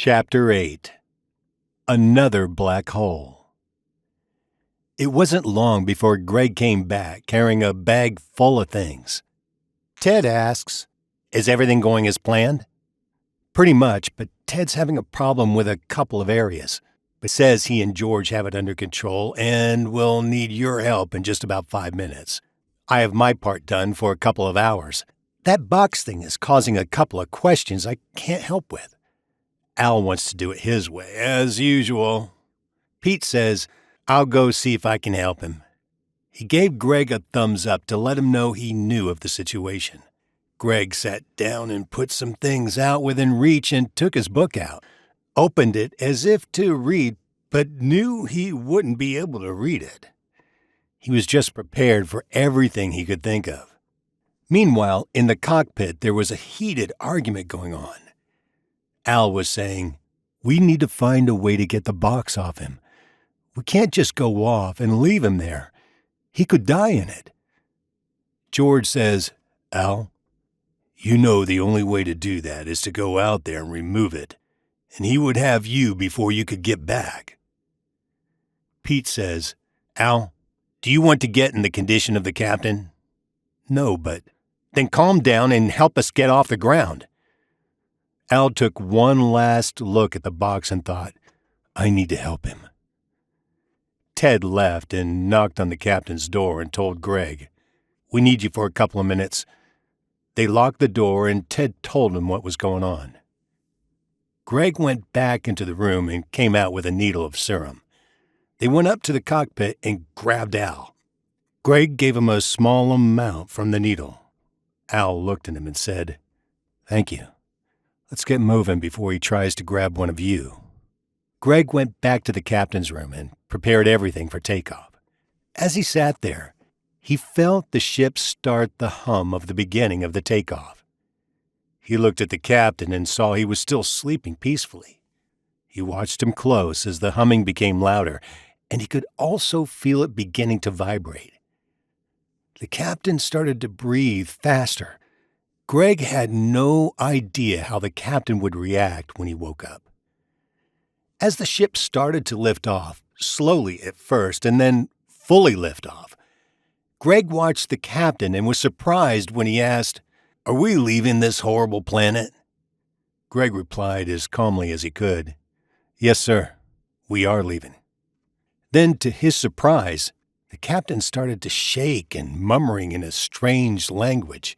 Chapter 8. Another Black Hole. It wasn't long before Greg came back carrying a bag full of things. Ted asks, "Is everything going as planned?" Pretty much, but Ted's having a problem with a couple of areas, but says he and George have it under control and will need your help in just about 5 minutes. I have my part done for a couple of hours. That box thing is causing a couple of questions I can't help with. Al wants to do it his way, as usual. Pete says, "I'll go see if I can help him." He gave Greg a thumbs up to let him know he knew of the situation. Greg sat down and put some things out within reach and took his book out, opened it as if to read, but knew he wouldn't be able to read it. He was just prepared for everything he could think of. Meanwhile, in the cockpit, there was a heated argument going on. Al was saying, "We need to find a way to get the box off him. We can't just go off and leave him there. He could die in it." George says, "Al, you know the only way to do that is to go out there and remove it, and he would have you before you could get back." Pete says, "Al, do you want to get in the condition of the captain?" "No, but..." "Then calm down and help us get off the ground." Al took one last look at the box and thought, "I need to help him." Ted left and knocked on the captain's door and told Greg, "We need you for a couple of minutes." They locked the door and Ted told him what was going on. Greg went back into the room and came out with a needle of serum. They went up to the cockpit and grabbed Al. Greg gave him a small amount from the needle. Al looked at him and said, "Thank you. Let's get moving before he tries to grab one of you." Greg went back to the captain's room and prepared everything for takeoff. As he sat there, he felt the ship start the hum of the beginning of the takeoff. He looked at the captain and saw he was still sleeping peacefully. He watched him close as the humming became louder, and he could also feel it beginning to vibrate. The captain started to breathe faster. Greg had no idea how the captain would react when he woke up. As the ship started to lift off, slowly at first and then fully lift off, Greg watched the captain and was surprised when he asked, "Are we leaving this horrible planet?" Greg replied as calmly as he could, "Yes, sir, we are leaving." Then, to his surprise, the captain started to shake and murmuring in a strange language.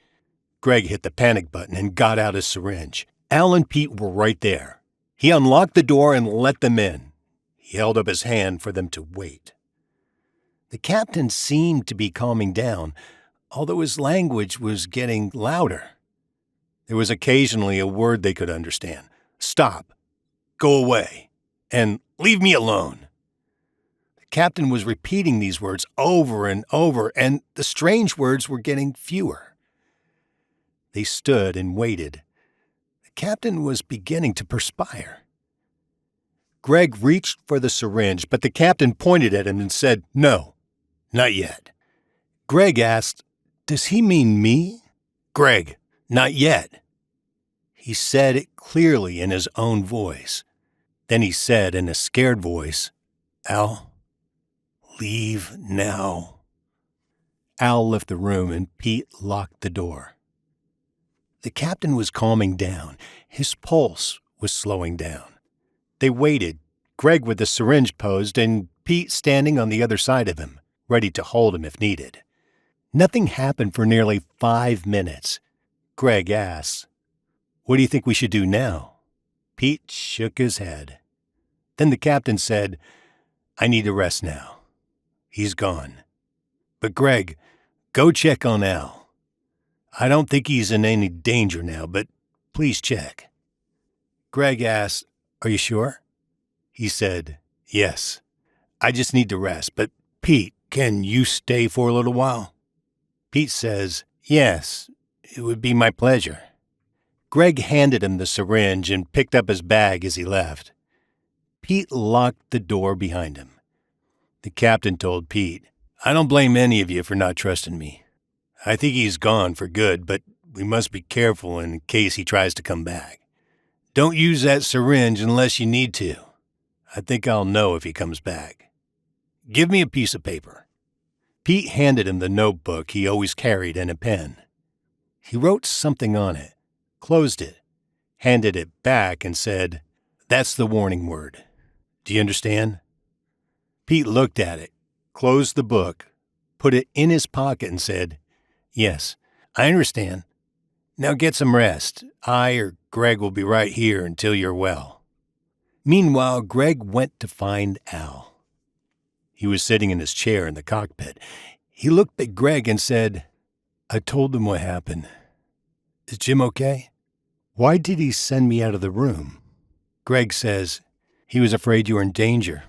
Greg hit the panic button and got out his syringe. Al and Pete were right there. He unlocked the door and let them in. He held up his hand for them to wait. The captain seemed to be calming down, although his language was getting louder. There was occasionally a word they could understand. "Stop," "Go away," and "Leave me alone." The captain was repeating these words over and over, and the strange words were getting fewer. They stood and waited. The captain was beginning to perspire. Greg reached for the syringe, but the captain pointed at him and said, "No, not yet." Greg asked, "Does he mean me?" "Greg, not yet." He said it clearly in his own voice. Then he said in a scared voice, "Al, leave now." Al left the room and Pete locked the door. The captain was calming down. His pulse was slowing down. They waited, Greg with the syringe posed and Pete standing on the other side of him, ready to hold him if needed. Nothing happened for nearly 5 minutes. Greg asked, "What do you think we should do now?" Pete shook his head. Then the captain said, "I need to rest now. He's gone. But Greg, go check on Al. I don't think he's in any danger now, but please check." Greg asked, "Are you sure?" He said, "Yes. I just need to rest, but Pete, can you stay for a little while?" Pete says, "Yes, it would be my pleasure." Greg handed him the syringe and picked up his bag as he left. Pete locked the door behind him. The captain told Pete, "I don't blame any of you for not trusting me. I think he's gone for good, but we must be careful in case he tries to come back. Don't use that syringe unless you need to. I think I'll know if he comes back. Give me a piece of paper." Pete handed him the notebook he always carried and a pen. He wrote something on it, closed it, handed it back, and said, "That's the warning word. Do you understand?" Pete looked at it, closed the book, put it in his pocket, and said, "Yes, I understand. Now get some rest. I or Greg will be right here until you're well." Meanwhile, Greg went to find Al. He was sitting in his chair in the cockpit. He looked at Greg and said, "I told them what happened. Is Jim okay? Why did he send me out of the room?" Greg says, "He was afraid you were in danger.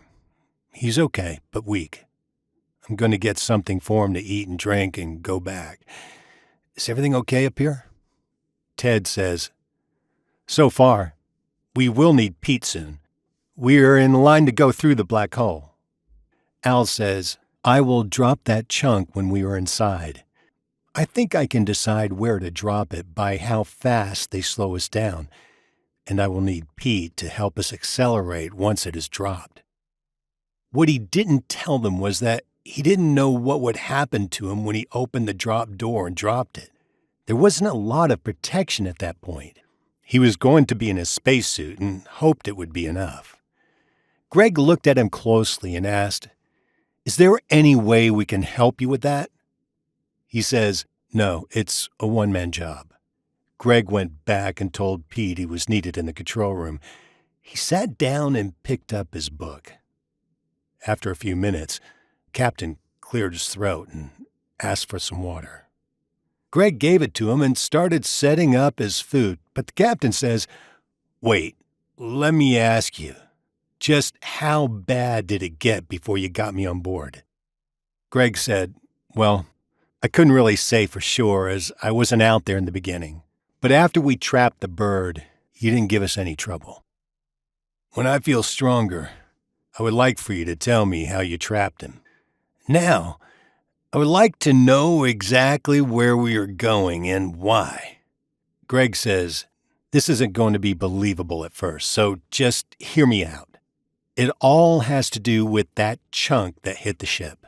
He's okay, but weak. I'm going to get something for him to eat and drink and go back. Is everything okay up here?" Ted says, "So far. We will need Pete soon. We're in line to go through the black hole." Al says, "I will drop that chunk when we are inside. I think I can decide where to drop it by how fast they slow us down, and I will need Pete to help us accelerate once it is dropped." What he didn't tell them was that he didn't know what would happen to him when he opened the drop door and dropped it. There wasn't a lot of protection at that point. He was going to be in a spacesuit and hoped it would be enough. Greg looked at him closely and asked, "Is there any way we can help you with that?" He says, "No, it's a one-man job." Greg went back and told Pete he was needed in the control room. He sat down and picked up his book. After a few minutes, Captain cleared his throat and asked for some water. Greg gave it to him and started setting up his food, but the captain says, "Wait, let me ask you, just how bad did it get before you got me on board?" Greg said, "Well, I couldn't really say for sure as I wasn't out there in the beginning. But after we trapped the bird, you didn't give us any trouble. When I feel stronger, I would like for you to tell me how you trapped him. Now, I would like to know exactly where we are going and why." Greg says, "This isn't going to be believable at first, so just hear me out. It all has to do with that chunk that hit the ship.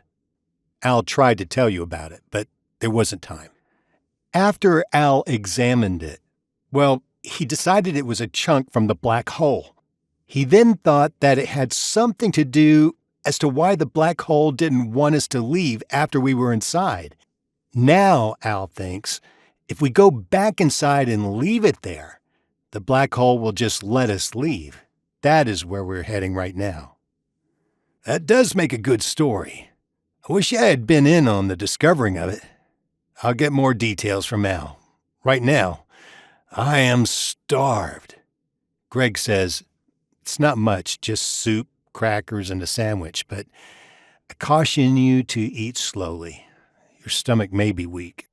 Al tried to tell you about it, but there wasn't time. After Al examined it, well, he decided it was a chunk from the black hole. He then thought that it had something to do as to why the black hole didn't want us to leave after we were inside. Now, Al thinks, if we go back inside and leave it there, the black hole will just let us leave. That is where we're heading right now." That does make a good story. I wish I had been in on the discovering of it. I'll get more details from Al. Right now, I am starved. Greg says, "It's not much, just soup, crackers, and a sandwich, but I caution you to eat slowly. Your stomach may be weak."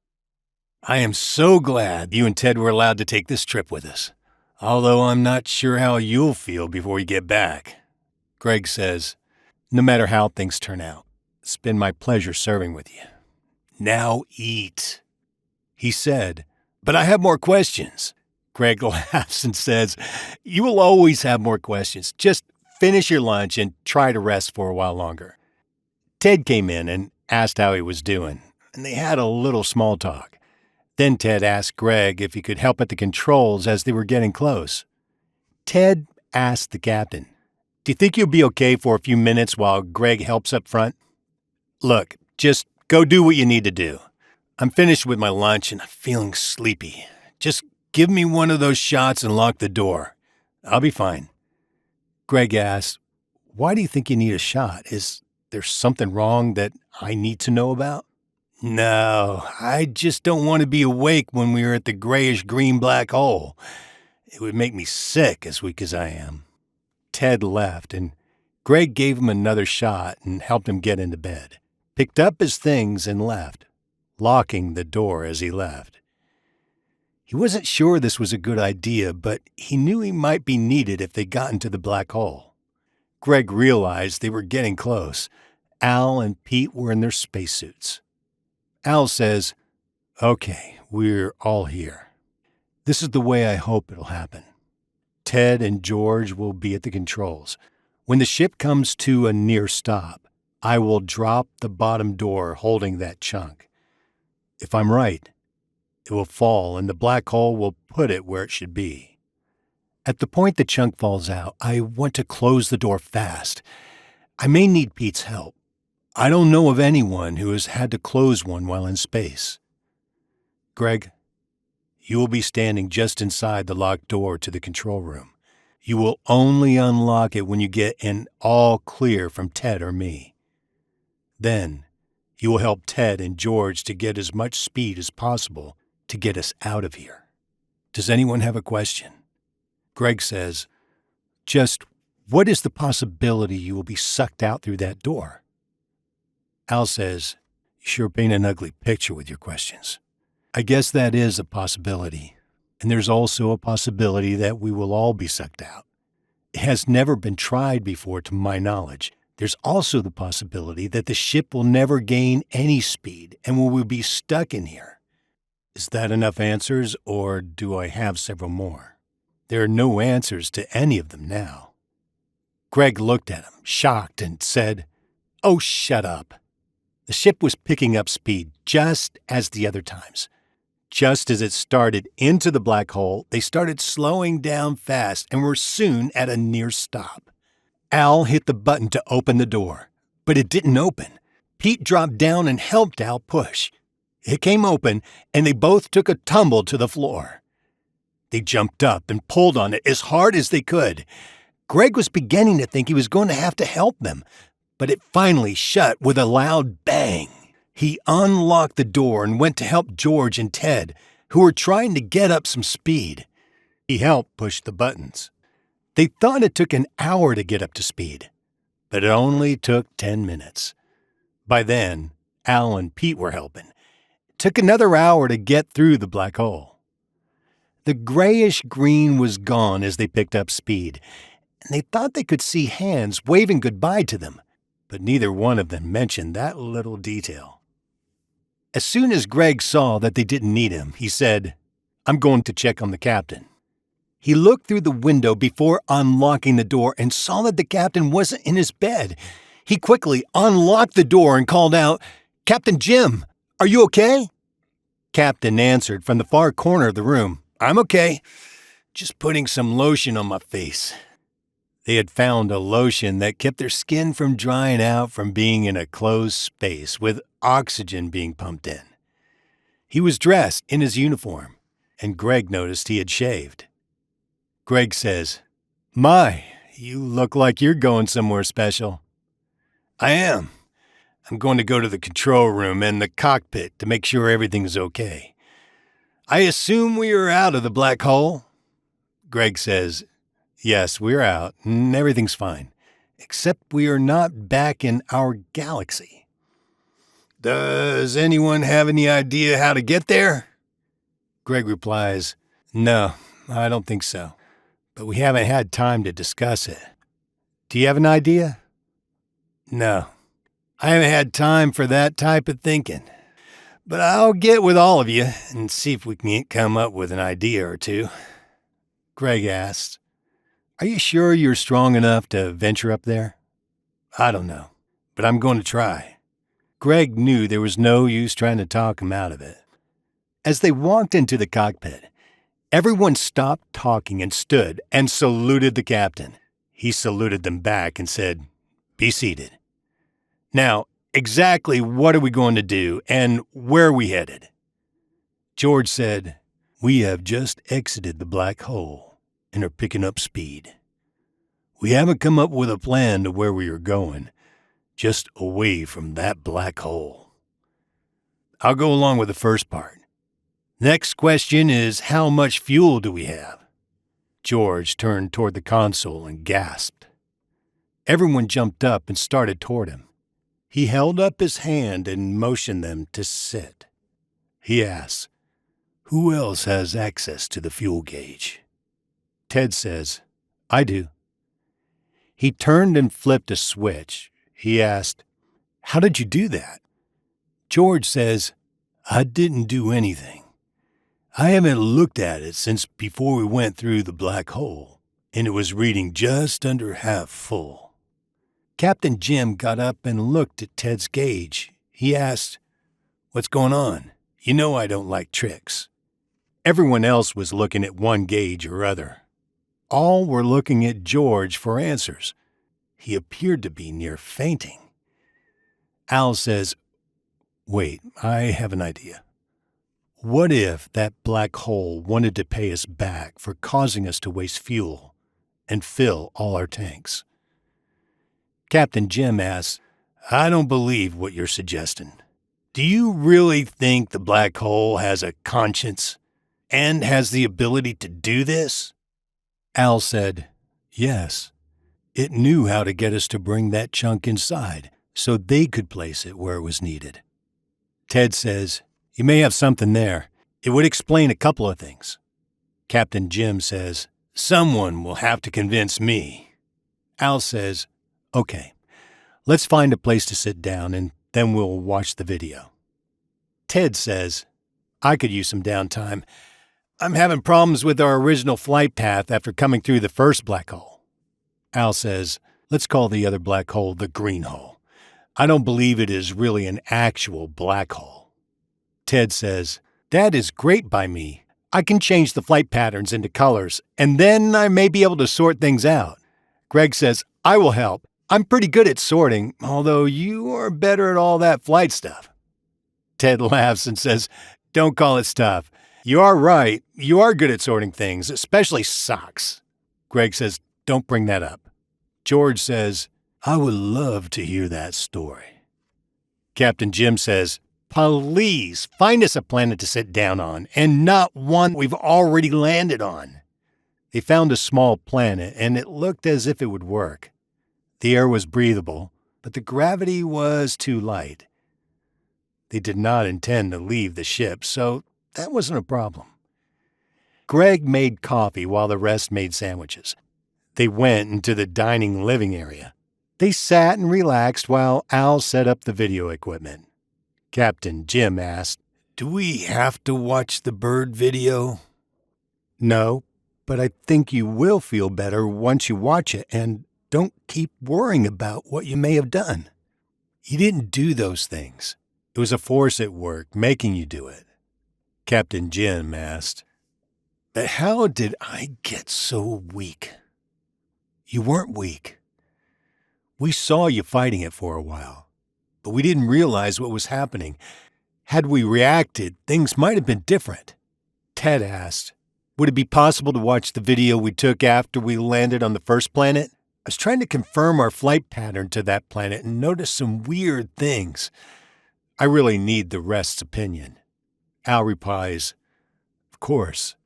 I am so glad you and Ted were allowed to take this trip with us, although I'm not sure how you'll feel before you get back. Greg says, "No matter how things turn out, it's been my pleasure serving with you. Now eat." He said, "But I have more questions." Greg laughs and says, "You will always have more questions. Just finish your lunch and try to rest for a while longer." Ted came in and asked how he was doing, and they had a little small talk. Then Ted asked Greg if he could help at the controls as they were getting close. Ted asked the captain, "Do you think you'll be okay for a few minutes while Greg helps up front?" "Look, just go do what you need to do. I'm finished with my lunch and I'm feeling sleepy. Just give me one of those shots and lock the door. I'll be fine." Greg asked, "Why do you think you need a shot? Is there something wrong that I need to know about?" "No, I just don't want to be awake when we are at the grayish-green black hole. It would make me sick, as weak as I am." Ted left, and Greg gave him another shot and helped him get into bed, picked up his things and left, locking the door as he left. He wasn't sure this was a good idea, but he knew he might be needed if they got into the black hole. Greg realized they were getting close. Al and Pete were in their spacesuits. Al says, "Okay, we're all here. This is the way I hope it'll happen." Ted and George will be at the controls. When the ship comes to a near stop, I will drop the bottom door holding that chunk. If I'm right, it will fall and the black hole will put it where it should be. At the point the chunk falls out, I want to close the door fast. I may need Pete's help. I don't know of anyone who has had to close one while in space. Greg, you will be standing just inside the locked door to the control room. You will only unlock it when you get an all clear from Ted or me. Then, you will help Ted and George to get as much speed as possible to get us out of here. Does anyone have a question? Greg says, just what is the possibility you will be sucked out through that door? Al says, you sure paint an ugly picture with your questions. I guess that is a possibility. And there's also a possibility that we will all be sucked out. It has never been tried before to my knowledge. There's also the possibility that the ship will never gain any speed and we will be stuck in here. Is that enough answers, or do I have several more? There are no answers to any of them now. Greg looked at him, shocked, and said, "Oh, shut up." The ship was picking up speed just as the other times. Just as it started into the black hole, they started slowing down fast and were soon at a near stop. Al hit the button to open the door, but it didn't open. Pete dropped down and helped Al push. It came open, and they both took a tumble to the floor. They jumped up and pulled on it as hard as they could. Greg was beginning to think he was going to have to help them, but it finally shut with a loud bang. He unlocked the door and went to help George and Ted, who were trying to get up some speed. He helped push the buttons. They thought it took an hour to get up to speed, but it only took 10 minutes. By then, Al and Pete were helping. It took another hour to get through the black hole. The grayish-green was gone as they picked up speed, and they thought they could see hands waving goodbye to them, but neither one of them mentioned that little detail. As soon as Greg saw that they didn't need him, he said, "I'm going to check on the captain." He looked through the window before unlocking the door and saw that the captain wasn't in his bed. He quickly unlocked the door and called out, "Captain Jim, are you okay?" Captain answered from the far corner of the room, "I'm okay. Just putting some lotion on my face." They had found a lotion that kept their skin from drying out from being in a closed space with oxygen being pumped in. He was dressed in his uniform, and Greg noticed he had shaved. Greg says, "My, you look like you're going somewhere special." "I am. I'm going to go to the control room and the cockpit to make sure everything's okay. I assume we are out of the black hole?" Greg says, "Yes, we're out, and everything's fine, except we are not back in our galaxy." "Does anyone have any idea how to get there?" Greg replies, "No, I don't think so, but we haven't had time to discuss it. Do you have an idea?" "No, I haven't had time for that type of thinking, but I'll get with all of you and see if we can come up with an idea or two." Greg asks, "Are you sure you're strong enough to venture up there?" "I don't know, but I'm going to try." Greg knew there was no use trying to talk him out of it. As they walked into the cockpit, everyone stopped talking and stood and saluted the captain. He saluted them back and said, "Be seated. Now, exactly what are we going to do and where are we headed?" George said, "We have just exited the black hole and are picking up speed. We haven't come up with a plan to where we are going, just away from that black hole. I'll go along with the first part. Next question is, how much fuel do we have?" George turned toward the console and gasped. Everyone jumped up and started toward him. He held up his hand and motioned them to sit. He asked, "Who else has access to the fuel gauge?" Ted says, "I do." He turned and flipped a switch. He asked, "How did you do that?" George says, "I didn't do anything. I haven't looked at it since before we went through the black hole. and it was reading just under half full. Captain Jim got up and looked at Ted's gauge. He asked, "What's going on? You know I don't like tricks." Everyone else was looking at one gauge or other. All were looking at George for answers. He appeared to be near fainting. Al says, "Wait, I have an idea. What if that black hole wanted to pay us back for causing us to waste fuel and fill all our tanks?" Captain Jim asks, "I don't believe what you're suggesting. Do you really think the black hole has a conscience and has the ability to do this?" Al said, "Yes. It knew how to get us to bring that chunk inside so they could place it where it was needed." Ted says, "You may have something there. It would explain a couple of things." Captain Jim says, "Someone will have to convince me." Al says, "Okay, let's find a place to sit down and then we'll watch the video." Ted says, "I could use some downtime. I'm having problems with our original flight path after coming through the first black hole." Al says, "Let's call the other black hole the green hole. I don't believe it is really an actual black hole." Ted says, "That is great by me. I can change the flight patterns into colors, and then I may be able to sort things out." Greg says, "I will help. I'm pretty good at sorting, although you are better at all that flight stuff." Ted laughs and says, "Don't call it stuff. You are right. You are good at sorting things, especially socks." Greg says, "Don't bring that up." George says, "I would love to hear that story." Captain Jim says, "Please find us a planet to sit down on, and not one we've already landed on." They found a small planet, and it looked as if it would work. The air was breathable, but the gravity was too light. They did not intend to leave the ship, so that wasn't a problem. Greg made coffee while the rest made sandwiches. They went into the dining living area. They sat and relaxed while Al set up the video equipment. Captain Jim asked, "Do we have to watch the bird video?" "No, but I think you will feel better once you watch it and don't keep worrying about what you may have done. You didn't do those things. It was a force at work making you do it." Captain Jim asked, "But how did I get so weak?" "You weren't weak. We saw you fighting it for a while, but we didn't realize what was happening. Had we reacted, things might have been different." Ted asked, "Would it be possible to watch the video we took after we landed on the first planet? I was trying to confirm our flight pattern to that planet and noticed some weird things. I really need the rest's opinion." Al replies, "Of course.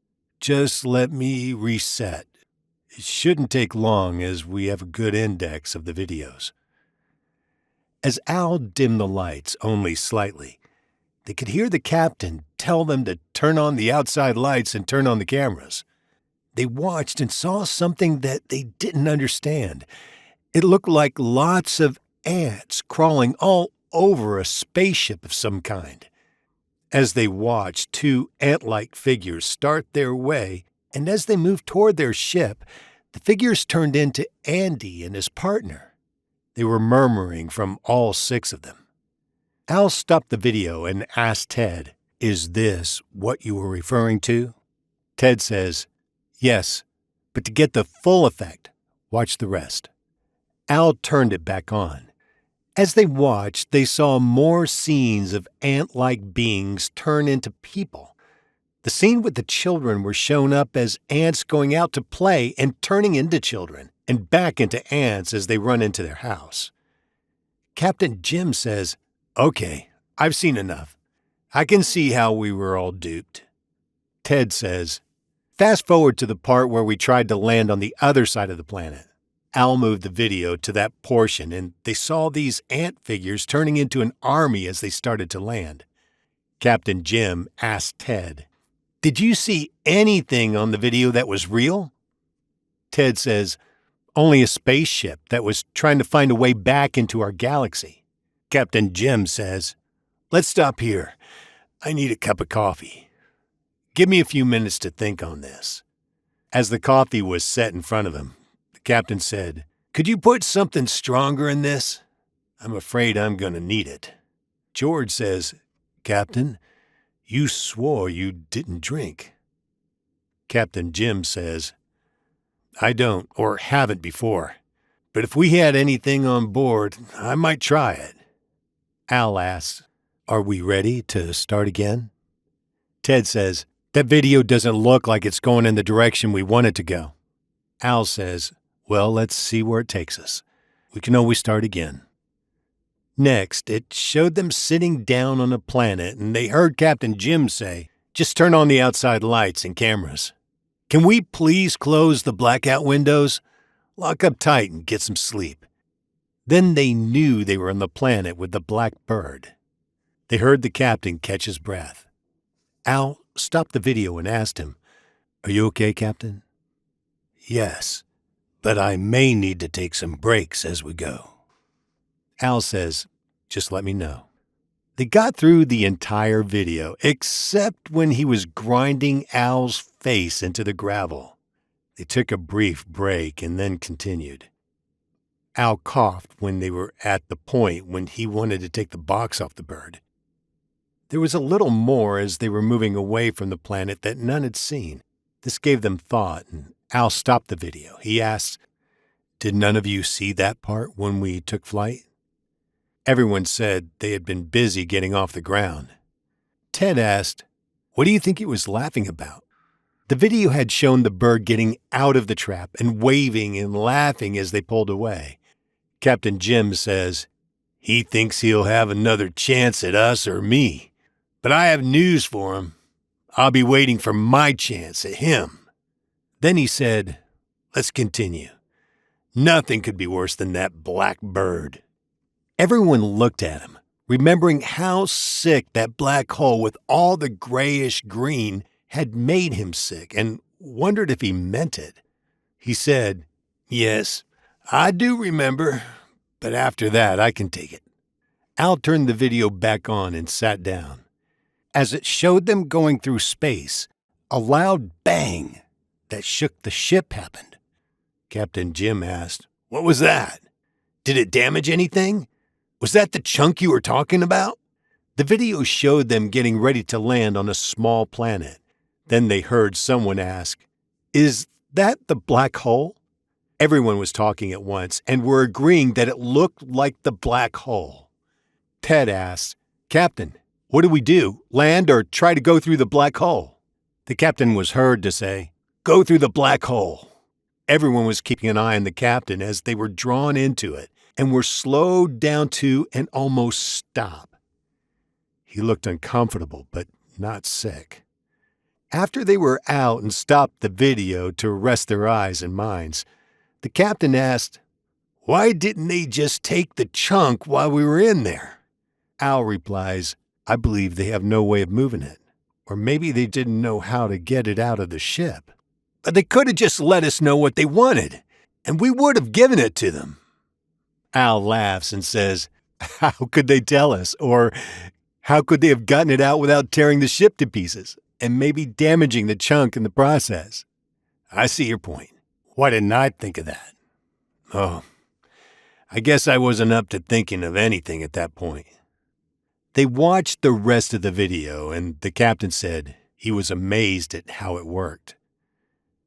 Just let me reset. It shouldn't take long as we have a good index of the videos." As Al dimmed the lights only slightly, they could hear the captain tell them to turn on the outside lights and turn on the cameras. They watched and saw something that they didn't understand. It looked like lots of ants crawling all over a spaceship of some kind. As they watched, two ant-like figures start their way, and as they moved toward their ship, the figures turned into Andy and his partner. They were murmuring from all six of them. Al stopped the video and asked Ted, "Is this what you were referring to?" Ted says, "Yes, but to get the full effect, watch the rest." Al turned it back on. As they watched, they saw more scenes of ant-like beings turn into people. The scene with the children were shown up as ants going out to play and turning into children, and back into ants as they run into their house. Captain Jim says, "Okay, I've seen enough. I can see how we were all duped." Ted says, "Fast forward to the part where we tried to land on the other side of the planet." Al moved the video to that portion, and they saw these ant figures turning into an army as they started to land. Captain Jim asked Ted, "Did you see anything on the video that was real?" Ted says, "Only a spaceship that was trying to find a way back into our galaxy." Captain Jim says, "Let's stop here. I need a cup of coffee. Give me a few minutes to think on this." As the coffee was set in front of him, the captain said, "Could you put something stronger in this? I'm afraid I'm going to need it." George says, "Captain, you swore you didn't drink." Captain Jim says, "I don't, or haven't before. But if we had anything on board, I might try it." Al asks, "Are we ready to start again?" Ted says, "That video doesn't look like it's going in the direction we want it to go." Al says, "Well, let's see where it takes us. We can always start again." Next, it showed them sitting down on a planet, and they heard Captain Jim say, "Just turn on the outside lights and cameras. Can we please close the blackout windows? Lock up tight and get some sleep." Then they knew they were on the planet with the black bird. They heard the captain catch his breath. Al stopped the video and asked him, "Are you okay, Captain?" "Yes, but I may need to take some breaks as we go." Al says, "Just let me know." They got through the entire video, except when he was grinding Al's face into the gravel. They took a brief break and then continued. Al coughed when they were at the point when he wanted to take the box off the bird. There was a little more as they were moving away from the planet that none had seen. This gave them thought, and Al stopped the video. He asked, "Did none of you see that part when we took flight?" Everyone said they had been busy getting off the ground. Ted asked, "What do you think he was laughing about?" The video had shown the bird getting out of the trap and waving and laughing as they pulled away. Captain Jim says, "He thinks he'll have another chance at us or me. But I have news for him. I'll be waiting for my chance at him." Then he said, "Let's continue. Nothing could be worse than that black bird." Everyone looked at him, remembering how sick that black hole with all the grayish green had made him sick, and wondered if he meant it. He said, "Yes, I do remember, but after that I can take it." Al turned the video back on and sat down. As it showed them going through space, a loud bang that shook the ship happened. Captain Jim asked, "What was that? Did it damage anything? Was that the chunk you were talking about?" The video showed them getting ready to land on a small planet. Then they heard someone ask, "Is that the black hole?" Everyone was talking at once and were agreeing that it looked like the black hole. Ted asked, "Captain, what do we do? Land or try to go through the black hole?" The captain was heard to say, "Go through the black hole." Everyone was keeping an eye on the captain as they were drawn into it and were slowed down to an almost stop. He looked uncomfortable, but not sick. After they were out and stopped the video to rest their eyes and minds, the captain asked, "Why didn't they just take the chunk while we were in there?" Al replies, "I believe they have no way of moving it. Or maybe they didn't know how to get it out of the ship. But they could have just let us know what they wanted, and we would have given it to them." Al laughs and says, "How could they tell us? Or how could they have gotten it out without tearing the ship to pieces and maybe damaging the chunk in the process?" "I see your point. Why didn't I think of that?" "Oh, I guess I wasn't up to thinking of anything at that point." They watched the rest of the video, and the captain said he was amazed at how it worked.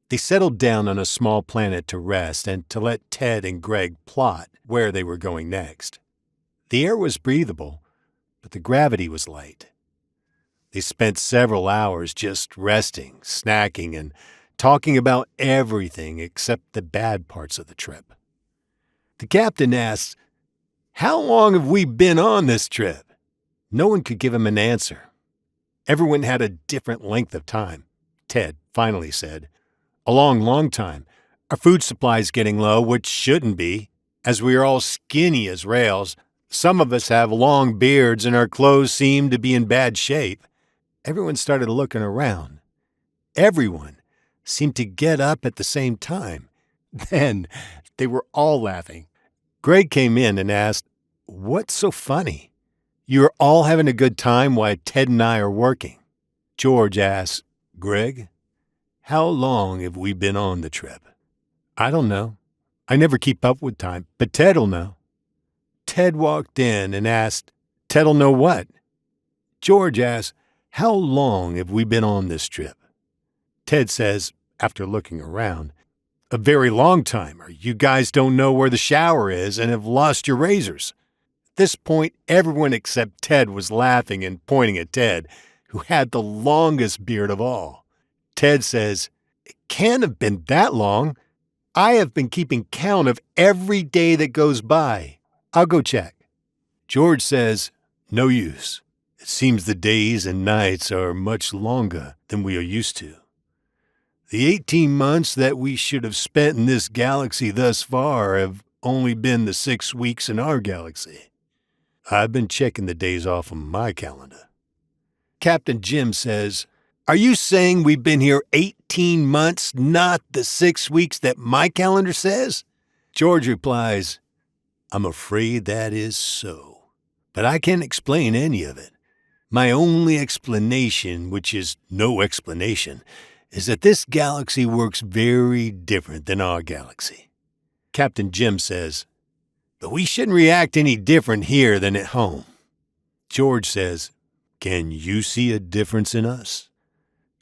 They settled down on a small planet to rest and to let Ted and Greg plot where they were going next. The air was breathable, but the gravity was light. They spent several hours just resting, snacking, and talking about everything except the bad parts of the trip. The captain asked, "How long have we been on this trip?" No one could give him an answer. Everyone had a different length of time. Ted finally said, "A long, long time. Our food supply's getting low, which shouldn't be, as we are all skinny as rails. Some of us have long beards and our clothes seem to be in bad shape." Everyone started looking around. Everyone seemed to get up at the same time. Then they were all laughing. Greg came in and asked, "What's so funny? You're all having a good time while Ted and I are working." George asked, "Greg, how long have we been on the trip? I don't know. I never keep up with time, but Ted'll know. Ted walked in and asked, Ted'll know what? George asked, how long have we been on this trip? Ted says, after looking around, a very long time, or you guys don't know where the shower is and have lost your razors. At this point, everyone except Ted was laughing and pointing at Ted, who had the longest beard of all. Ted says, it can't have been that long. I have been keeping count of every day that goes by. I'll go check. George says, no use. It seems the days and nights are much longer than we are used to. The 18 months that we should have spent in this galaxy thus far have only been the 6 weeks in our galaxy. I've been checking the days off of my calendar. Captain Jim says, are you saying we've been here 18 months, not the 6 weeks that my calendar says? George replies, I'm afraid that is so, but I can't explain any of it. My only explanation, which is no explanation, is that this galaxy works very different than our galaxy. Captain Jim says, but we shouldn't react any different here than at home. George says, can you see a difference in us?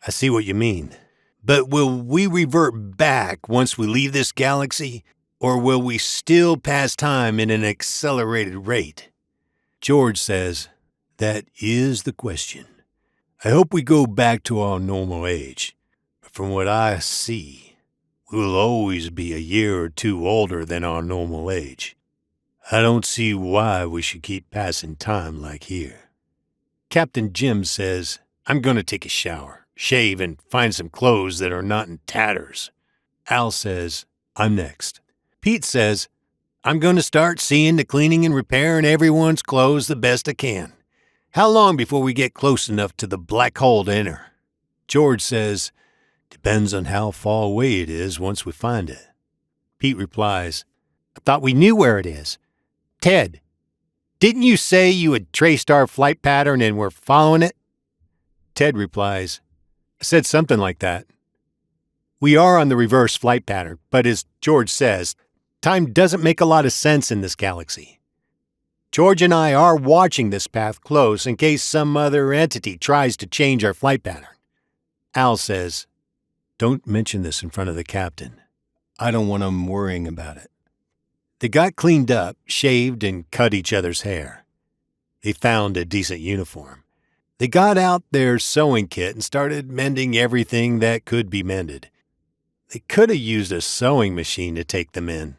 I see what you mean. But will we revert back once we leave this galaxy, or will we still pass time in an accelerated rate? George says, that is the question. I hope we go back to our normal age. But from what I see, we will always be a year or two older than our normal age. I don't see why we should keep passing time like here. Captain Jim says, I'm going to take a shower, shave, and find some clothes that are not in tatters. Al says, I'm next. Pete says, I'm going to start seeing to cleaning and repairing everyone's clothes the best I can. How long before we get close enough to the black hole to enter? George says, depends on how far away it is once we find it. Pete replies, I thought we knew where it is. Ted, didn't you say you had traced our flight pattern and were following it? Ted replies, I said something like that. We are on the reverse flight pattern, but as George says, time doesn't make a lot of sense in this galaxy. George and I are watching this path close in case some other entity tries to change our flight pattern. Al says, don't mention this in front of the captain. I don't want him worrying about it. They got cleaned up, shaved, and cut each other's hair. They found a decent uniform. They got out their sewing kit and started mending everything that could be mended. They could have used a sewing machine to take them in.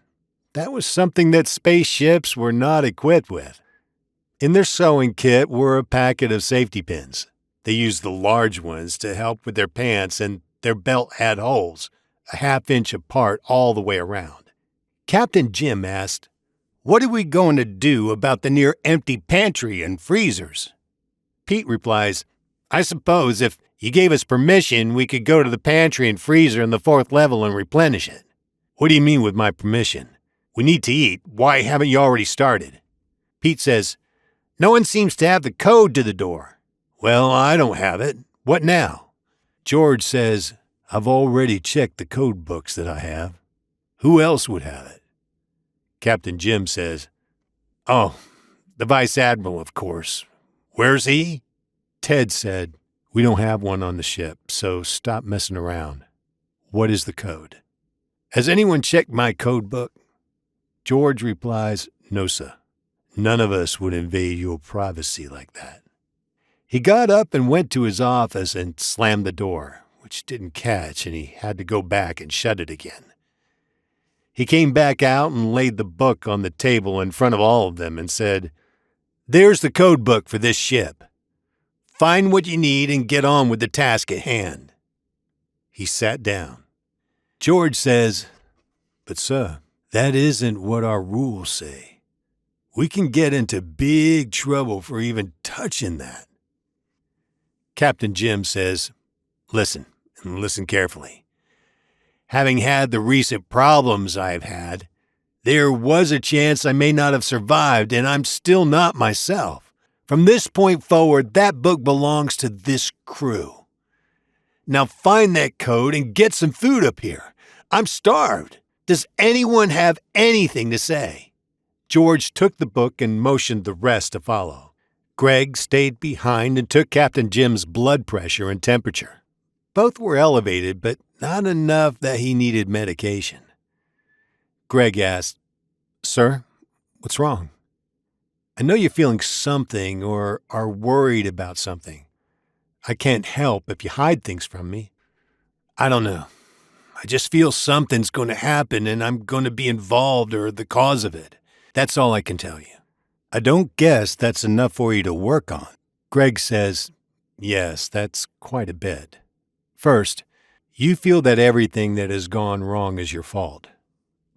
That was something that spaceships were not equipped with. In their sewing kit were a packet of safety pins. They used the large ones to help with their pants, and their belt had holes, a half-inch apart all the way around. Captain Jim asked, what are we going to do about the near-empty pantry and freezers? Pete replies, I suppose if you gave us permission, we could go to the pantry and freezer in the 4th level and replenish it. What do you mean with my permission? We need to eat. Why haven't you already started? Pete says, no one seems to have the code to the door. Well, I don't have it. What now? George says, I've already checked the code books that I have. Who else would have it? Captain Jim says, oh, the Vice Admiral, of course. Where's he? Ted said, we don't have one on the ship, so stop messing around. What is the code? Has anyone checked my code book? George replies, no, sir. None of us would invade your privacy like that. He got up and went to his office and slammed the door, which didn't catch, and he had to go back and shut it again. He came back out and laid the book on the table in front of all of them and said, there's the code book for this ship. Find what you need and get on with the task at hand. He sat down. George says, but sir, that isn't what our rules say. We can get into big trouble for even touching that. Captain Jim says, listen, and listen carefully. Having had the recent problems I've had, there was a chance I may not have survived, and I'm still not myself. From this point forward, that book belongs to this crew. Now find that code and get some food up here. I'm starved. Does anyone have anything to say?" George took the book and motioned the rest to follow. Greg stayed behind and took Captain Jim's blood pressure and temperature. Both were elevated, but not enough that he needed medication. Greg asked, "Sir, what's wrong? I know you're feeling something or are worried about something. I can't help if you hide things from me." "I don't know. I just feel something's going to happen and I'm going to be involved or the cause of it. That's all I can tell you." "I don't guess that's enough for you to work on." Greg says, "Yes, that's quite a bit. First, you feel that everything that has gone wrong is your fault.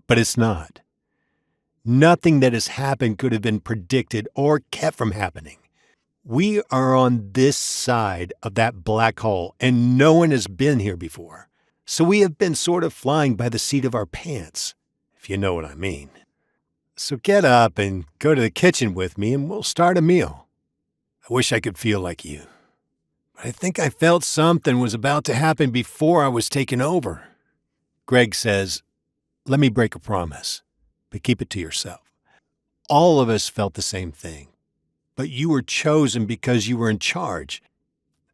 But it's not. Nothing that has happened could have been predicted or kept from happening. We are on this side of that black hole, and no one has been here before. So we have been sort of flying by the seat of our pants, if you know what I mean. So get up and go to the kitchen with me, and we'll start a meal. I wish I could feel like you. But I think I felt something was about to happen before I was taken over." Greg says, "Let me break a promise, but keep it to yourself. All of us felt the same thing, but you were chosen because you were in charge.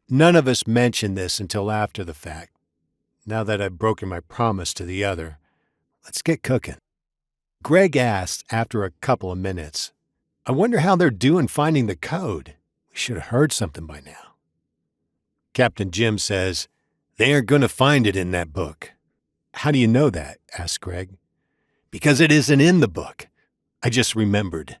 None of us mentioned this until after the fact. Now that I've broken my promise to the other, let's get cooking." Greg asked after a couple of minutes, "I wonder how they're doing finding the code. We should have heard something by now." Captain Jim says, "They aren't going to find it in that book." "How do you know that?" asked Greg. "Because it isn't in the book. I just remembered.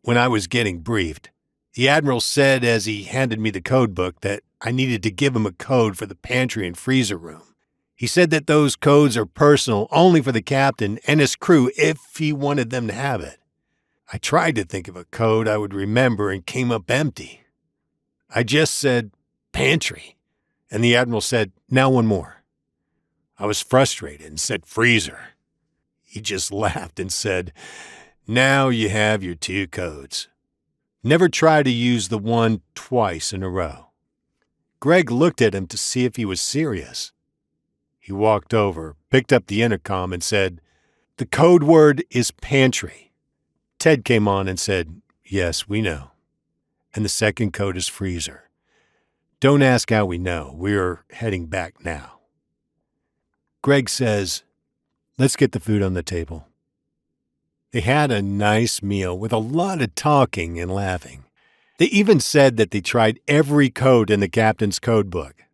When I was getting briefed, the Admiral said as he handed me the code book that I needed to give him a code for the pantry and freezer room. He said that those codes are personal only for the captain and his crew if he wanted them to have it. I tried to think of a code I would remember and came up empty. I just said pantry, and the Admiral said, 'Now one more.' I was frustrated and said freezer. He just laughed and said, 'Now you have your 2 codes. Never try to use the one twice in a row.'" Greg looked at him to see if he was serious. He walked over, picked up the intercom, and said, "The code word is pantry." Ted came on and said, "Yes, we know. And the second code is freezer. Don't ask how we know. We're heading back now." Greg says, "Let's get the food on the table." They had a nice meal with a lot of talking and laughing. They even said that they tried every code in the captain's code book.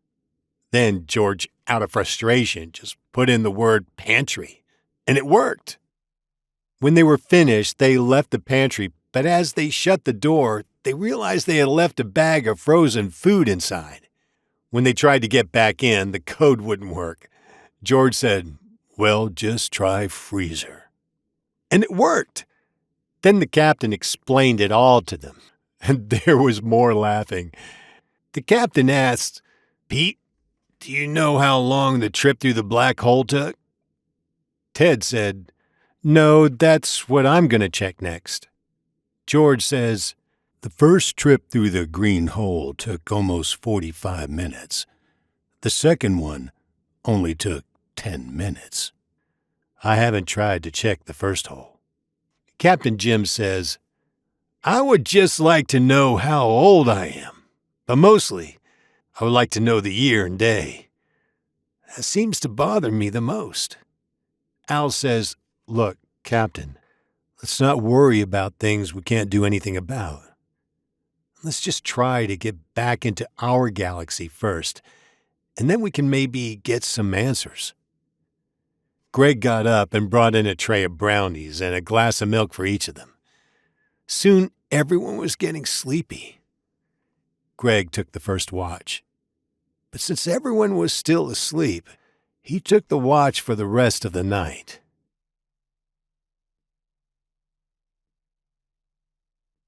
Then George, out of frustration, just put in the word pantry, and it worked. When they were finished, they left the pantry, but as they shut the door, they realized they had left a bag of frozen food inside. When they tried to get back in, the code wouldn't work. George said, "Well, just try freezer." And it worked. Then the captain explained it all to them, and there was more laughing. The captain asked, "Pete, do you know how long the trip through the black hole took?" Ted said, "No, that's what I'm going to check next." George says, "The first trip through the green hole took almost 45 minutes. The second one only took 10 minutes. I haven't tried to check the first hole." Captain Jim says, "I would just like to know how old I am, but mostly I would like to know the year and day. That seems to bother me the most." Al says, "Look, Captain, let's not worry about things we can't do anything about. Let's just try to get back into our galaxy first, and then we can maybe get some answers." Greg got up and brought in a tray of brownies and a glass of milk for each of them. Soon, everyone was getting sleepy. Greg took the first watch. But since everyone was still asleep, he took the watch for the rest of the night.